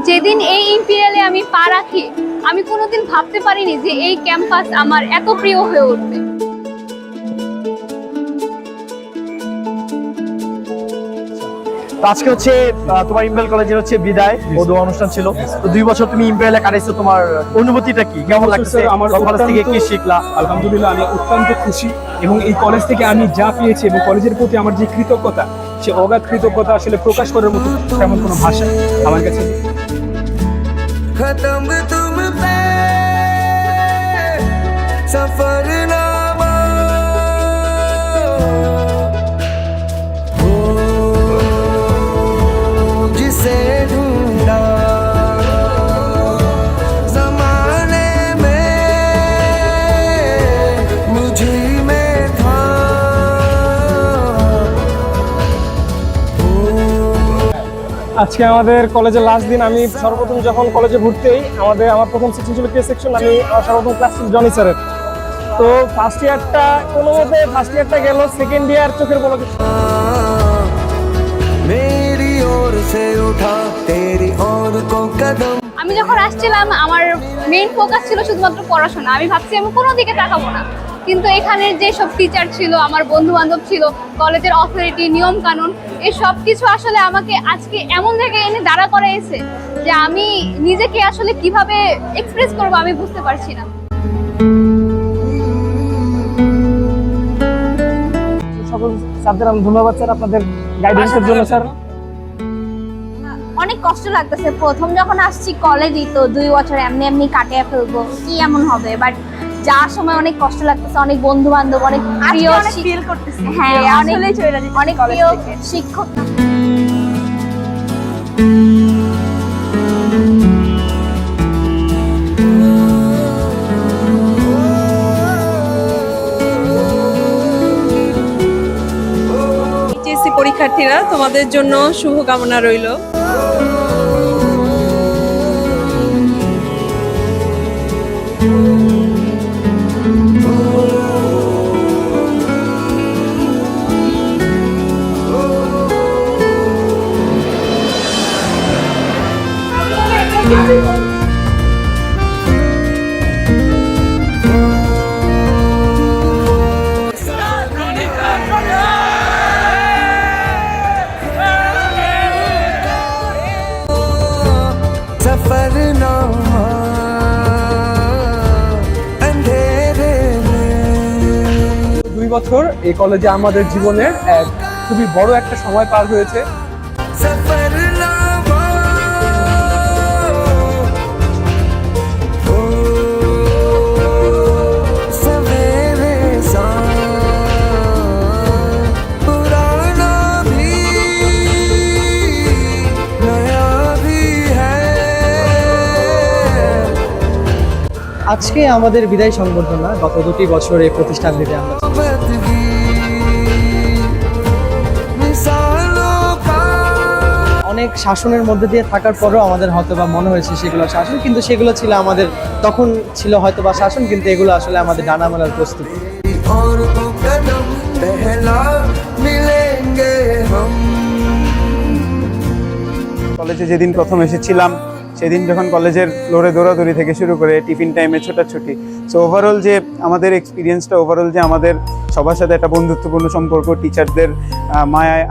যেদিন এই ইম্পেরিয়ালে আমি পা রাখি, আমি কোনোদিন ভাবতে পারিনি যে এই ক্যাম্পাস আমার এত প্রিয় হয়ে উঠবে। আজকে হচ্ছে তোমার ইম্পেরিয়াল কলেজের হচ্ছে বিদায় ও দোয়া অনুষ্ঠান ছিল। তো 2 বছর তুমি ইম্পেরিয়ালে কাটাইছো, তোমার অনুভূতিটা কি, কেমন লাগছে? আমার কলেজ থেকে কি শিখলা? আলহামদুলিল্লাহ, আমি অত্যন্ত খুশি এবং এই কলেজ থেকে আমি যা পেয়েছি এবং কলেজের প্রতি আমার যে কৃতজ্ঞতা, সে অগাধ কৃতজ্ঞতা আসলে প্রকাশ করার মতো তেমন কোনো ভাষা আমার কাছে নেই। खत्म तुम पे सफरनामा हो जिसे ढूंढा जमाने में मुझे में था আজকে আমাদের কলেজের লাস্ট দিন। আমি সর্বপ্রথম যখন কলেজে ভর্তি আমার প্রথম সেকশন ছিল কে সেকশন। আমি আমার সর্বপ্রথম ক্লাস ছিল জনি স্যারের। তো ফার্স্ট ইয়ারটা গেল, সেকেন্ড ইয়ার চোখের পলকে मेरी ओर से उठा तेरी ओर को कदम। আমি যখন আসছিলাম আমার মেইন ফোকাস ছিল শুধুমাত্র পড়াশোনা। আমি ভাবছি আমি কোনো দিকে তাকাবো না, কিন্তু এখানের যে সব টিচার ছিল, আমার বন্ধু বান্ধব ছিল, কলেজের অথরিটি, নিয়ম কানুন, এই সব কিছু আসলে আমাকে আজকে এমন জায়গায় এনে দাঁড়া করাইছে যে আমি নিজেকে আসলে কিভাবে এক্সপ্রেস করবো আমি বুঝতে পারছি না। সকল স্যারদের আমি ধন্যবাদ স্যার, আপনাদের গাইডেন্সের জন্য স্যার। অনেক কষ্ট লাগতেছে প্রথম যখন আসছি কলেজই, তো 2 বছর এমনি এমনি কাটিয়ে ফেলবো, কি এমন হবে, বাট যাওয়ার সময় অনেক কষ্ট লাগতেছে। অনেক বন্ধু বান্ধব, অনেক প্রিয় ফিল করতেছি। হ্যাঁ, অনেক প্রিয় শিক্ষক। এইচএসসি পরীক্ষার্থীরা, তোমাদের জন্য শুভকামনা রইল। सफरनामा अंधेरे में 2 বছর এই কলেজে আমাদের জীবনের এক খুবই বড় একটা সময় পার হয়েছে। सफरनामा हो सवेरे सा पुराना भी नया भी है। আজকে আমাদের বিদায় সংবর্ধনা। গত 2 বছর এই প্রতিষ্ঠান থেকে আমরা बदली मिसालों का অনেক শাসনের মধ্যে দিয়ে থাকার পরেও আমাদের হয়তো বা মনে হয়েছে সেগুলো শাসন, কিন্তু সেগুলো ছিল আমাদের তখন ছিল হয়তো বা শাসন, কিন্তু এগুলো আসলে আমাদের ডানা মেলার প্রস্তুতি। और को कदम पहला मिलेंगे हम। কলেজে যেদিন প্রথম এসেছিলাম সেদিন যখন কলেজের ফ্লোরে দৌড়াদৌড়ি থেকে শুরু করে টিফিন টাইমে ছোটাছুটি, সো ওভারঅল যে আমাদের এক্সপিরিয়েন্সটা, ওভারঅল যে আমাদের সবার সাথে একটা বন্ধুত্বপূর্ণ সম্পর্ক, টিচারদের মায়ায়।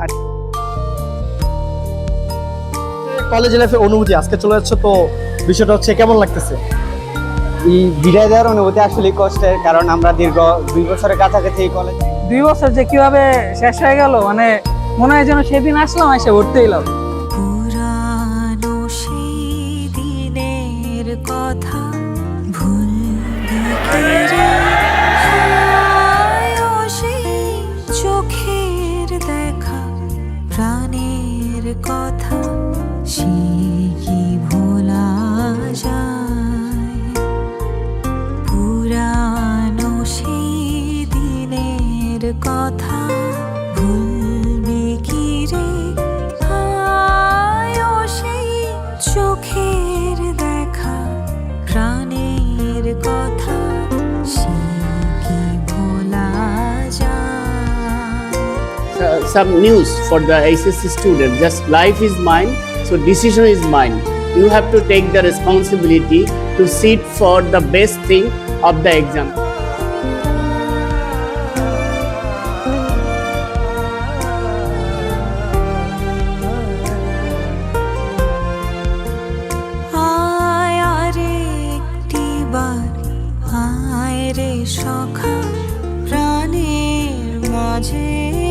কলেজ লাইফের অনুভূতি আজকে চলে যাচ্ছে, তো বিষয়টা হচ্ছে কেমন লাগতেছে? এই বিদায় দেওয়ার অনুভূতি আসলে কষ্টের, কারণ আমরা দীর্ঘ 2 বছরের কাছাকাছি এই কলেজ। 2 বছর যে কিভাবে শেষ হয়ে গেল, মানে মনে হয় যেন সেদিন আসলাম, এসে ভর্তি হইলাম। পুরানো সেই দিনের কথা ভুলবি কি রে? হায় ও সেই চোখের দেখা, প্রাণের কথা, সে কি ভোলা যায়? পুরানো সেই দিনের কথা ভুলবি কি রে? হায় ও সেই চোখের দেখা, প্রাণের কথা, সে কি ভোলা যায়? Some news for the HSC student. Just life is mine, so decision is mine. you have to take the responsibility to sit for the best thing of the exam. আয় আরেকটি বার আয় রে সখা প্রাণের মাঝে